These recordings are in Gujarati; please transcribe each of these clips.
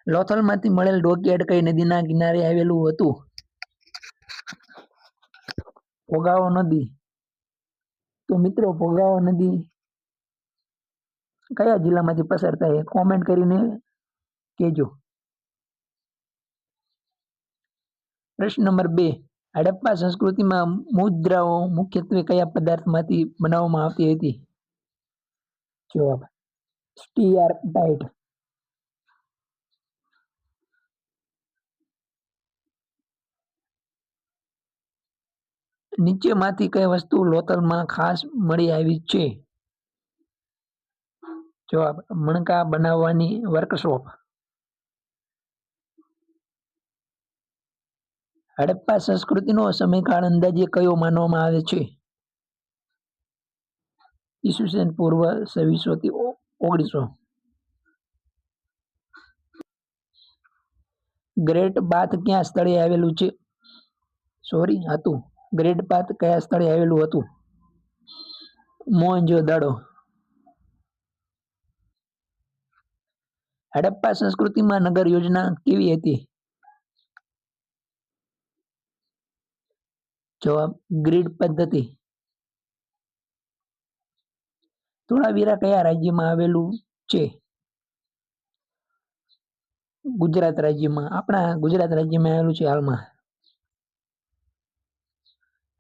લોથલમાંથી મળેલ ડોકયાર્ડ કઈ નદીના કિનારે આવેલું હતું? ભોગાવો નદી. તો મિત્રો ભોગાવો નદી કયા જિલ્લામાંથી પસાર થાય? કોમેન્ટ કરીને કહેજો. પ્રશ્ન નંબર 2. હડપ્પા સંસ્કૃતિમાં મુદ્રાઓ મુખ્યત્વે કયા પદાર્થમાંથી બનાવવામાં આવતી હતી? જવાબ સ્ટીયારટાઇટ. નીચેમાંથી કઈ વસ્તુ લોથલમાં ખાસ મળી આવી છે? જવાબ મણકા બનાવવાની વર્કશોપ. હડપ્પા સંસ્કૃતિનો સમયકાળ અંદાજે કયો માનવામાં આવે છે? ઈસવીસન પૂર્વ 2600 થી 1900. ગ્રેટ બાથ કયા સ્થળે આવેલું છે? હતું. ગ્રેટ બાથ કયા સ્થળે આવેલું હતું? મોહેંજો-દાડો. હડપ્પા સંસ્કૃતિમાં નગર યોજના કેવી હતી? જવાબ ગ્રીડ પદ્ધતિ. ધોળાવીરા કયા રાજ્યમાં આવેલું છે? ગુજરાત રાજ્યમાં. આપણા ગુજરાત રાજ્યમાં આવેલું છે હાલમાં.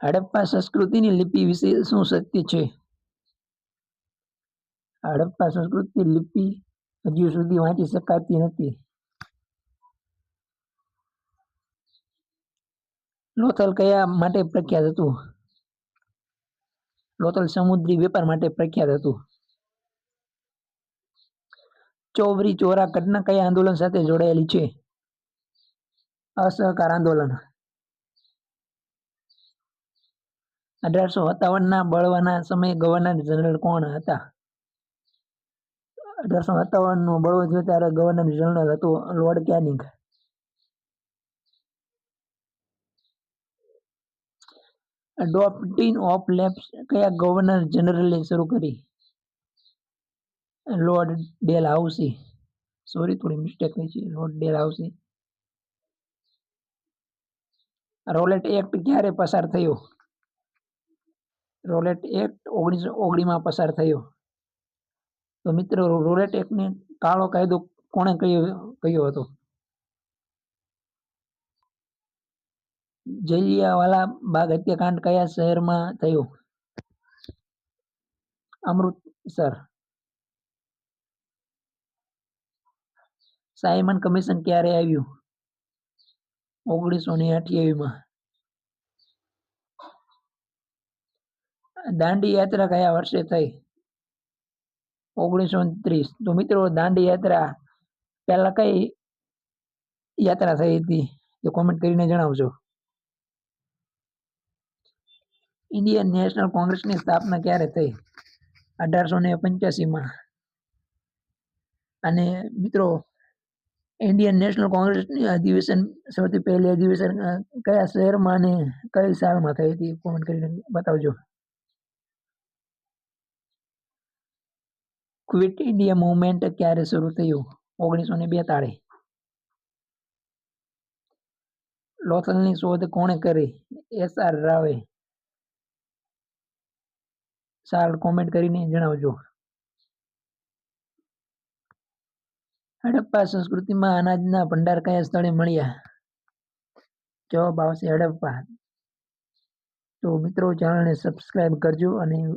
હડપ્પા સંસ્કૃતિની લિપિ વિશે શું સત્ય છે? હડપ્પા સંસ્કૃતિ લિપિ હજુ સુધી વાંચી શકાતી નથી. લોથલ કયા માટે પ્રખ્યાત હતું? લોથલ સમુદ્રી વેપાર માટે પ્રખ્યાત હતું. ચૌરી ચોરા ઘટના કયા આંદોલન સાથે જોડાયેલી છે? અસહકાર આંદોલન. 1857ના બળવાના સમયે ગવર્નર જનરલ કોણ હતા? 1857નો બળવો થયો ત્યારે ગવર્નર જનરલ હતો લોર્ડ કેનિંગ. ડોક્ટ્રીન ઓફ લેપ્સ કયા ગવર્નર જનરલે શરૂ કરી? લોર્ડ ડેલહાઉસી. થોડી મિસ્ટેક થઈ છે. લોર્ડ ડેલહાઉસી. રોલેટ એક્ટ ક્યારે પસાર થયો? રોલેટ એક્ટ 1919માં પસાર થયો. તો મિત્રો રોલેટ એક્ટને કાળો કાયદો કોણે કહ્યો હતો? જલિયાવાલા બાગ હત્યાકાંડ કયા શહેરમાં થયો? અમૃતસર. સાયમન કમિશન ક્યારે આવ્યું? 1928માં. દાંડી યાત્રા કયા વર્ષે થઈ? 1930. તો મિત્રો દાંડી યાત્રા પહેલા કઈ યાત્રા થઈ હતી? તો કોમેન્ટ કરીને જણાવજો. ઇન્ડિયન નેશનલ કોંગ્રેસની સ્થાપના ક્યારે થઈ? 1885માં. અને મિત્રો ઇન્ડિયન નેશનલ કોંગ્રેસની અધિવેશન સૌથી પહેલી અધિવેશન કયા શહેરમાં અને કઈ સાલમાં થઈ હતી? કોમેન્ટ કરીને બતાવજો. ક્વિટ ઇન્ડિયા મૂવમેન્ટ ક્યારે શરૂ થયું? 1942. લોથલની શોધ કોણે કરી? એસ.આર. રાવે. સાલ કોમેન્ટ કરીને જણાવજો. હડપ્પા સંસ્કૃતિમાં અનાજના ભંડાર કયા સ્થળે મળ્યા? જવાબ આવશે હડપ્પા. તો મિત્રો ચેનલને સબસ્ક્રાઇબ કરજો અને